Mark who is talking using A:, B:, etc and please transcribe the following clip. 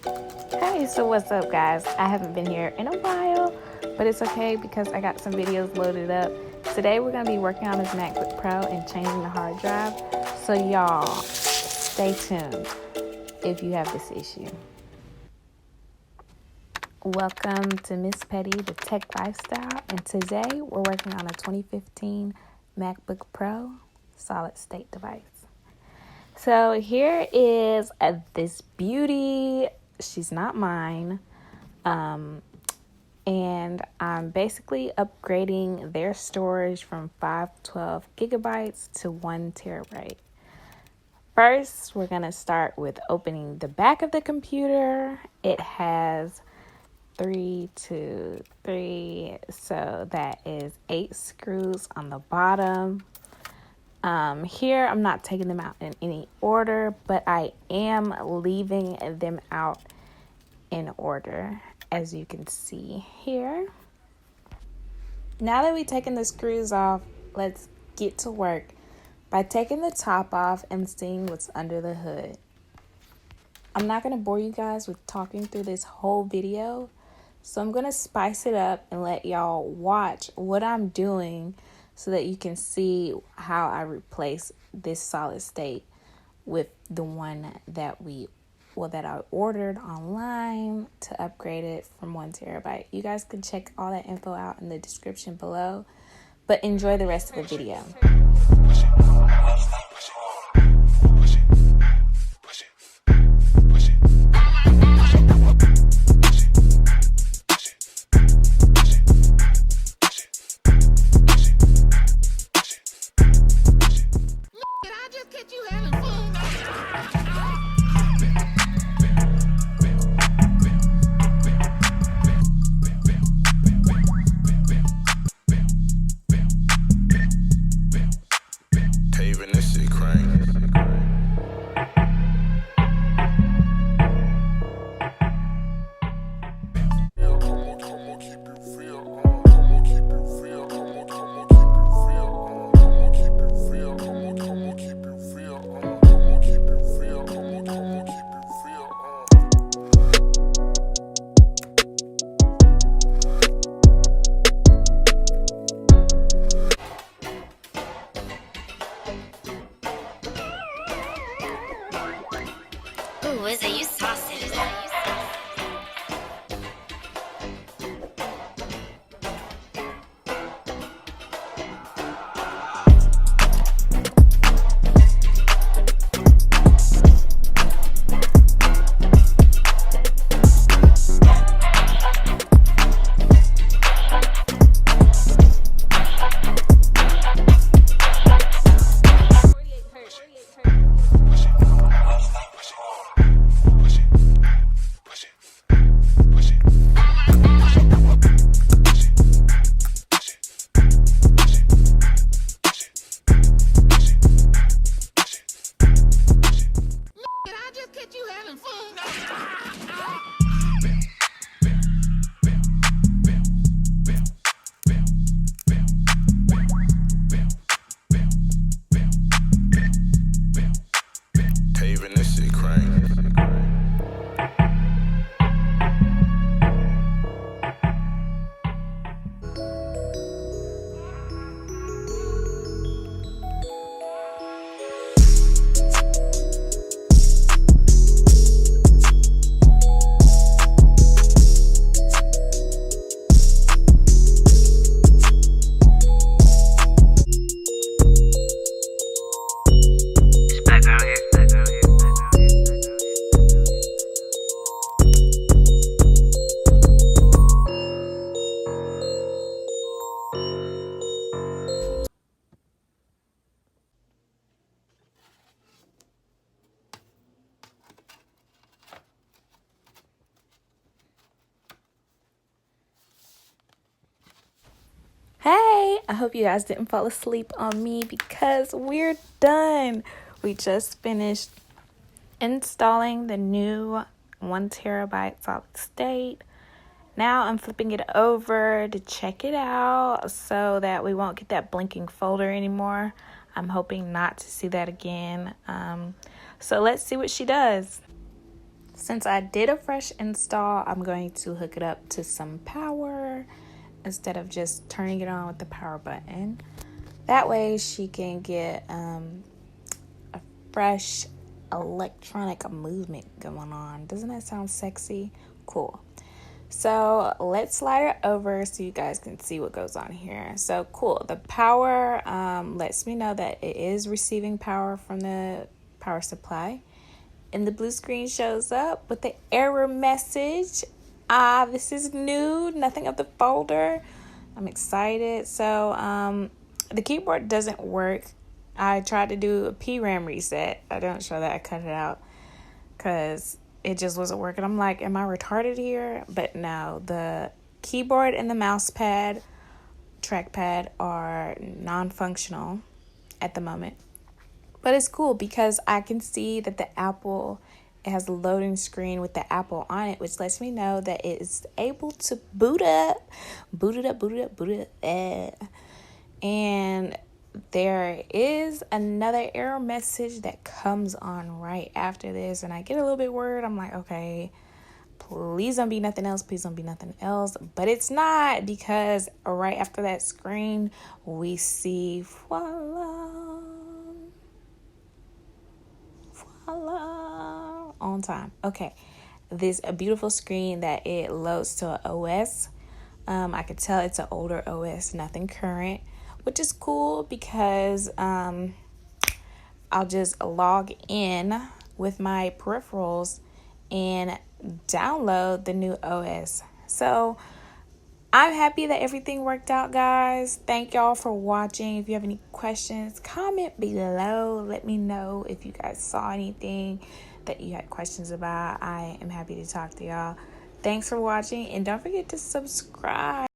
A: Hey, so what's up, guys? I haven't been here in a while, but it's okay because I got some videos loaded up. Today we're going to be working on this MacBook Pro and changing the hard drive. So y'all, stay tuned if you have this issue. Welcome to Miss Petty, the tech lifestyle, and today we're working on a 2015 MacBook Pro solid state device. So here is this beauty. She's not mine. And I'm basically upgrading their storage from 512 gigabytes to 1 terabyte. First, we're going to start with opening the back of the computer. It has 3, 2, 3, so that is 8 screws on the bottom. Here, I'm not taking them out in any order, but I am leaving them out in order, as you can see here. Now that we've taken the screws off, let's get to work by taking the top off and seeing what's under the hood. I'm not going to bore you guys with talking through this whole video, so I'm going to spice it up and let y'all watch what I'm doing so that you can see how I replace this solid state with the one that I ordered online to upgrade it from 1 terabyte. You guys can check all that info out in the description below, but enjoy the rest of the video.
B: Ooh, is it you saucy?
A: Hey, I hope you guys didn't fall asleep on me because we're done. We just finished installing the new 1 terabyte solid state. Now I'm flipping it over to check it out so that we won't get that blinking folder anymore. I'm hoping not to see that again. So let's see what she does. Since I did a fresh install, I'm going to hook it up to some power instead of just turning it on with the power button. That way she can get a fresh electronic movement going on. Doesn't that sound sexy? Cool. So let's slide it over so you guys can see what goes on here. So cool. The power lets me know that it is receiving power from the power supply. And the blue screen shows up with the error message. This is new. Nothing of the folder. I'm excited. So the keyboard doesn't work. I tried to do a PRAM reset. I don't show that. I cut it out because it just wasn't working. I'm like, am I retarded here? But no, the keyboard and the mouse pad, trackpad are non-functional at the moment. But it's cool because I can see that the Apple, it has a loading screen with the Apple on it, which lets me know that it is able to boot up. And there is another error message that comes on right after this, and I get a little bit worried. I'm like, okay, please don't be nothing else. Please don't be nothing else. But it's not, because right after that screen, we see voila, on time. Okay, this a beautiful screen that it loads to an OS. I could tell it's an older OS, nothing current, which is cool because I'll just log in with my peripherals and download the new OS. So I'm happy that everything worked out, guys. Thank y'all for watching. If you have any questions, comment below. Let me know if you guys saw anything that you had questions about. I am happy to talk to y'all. Thanks for watching, and don't forget to subscribe.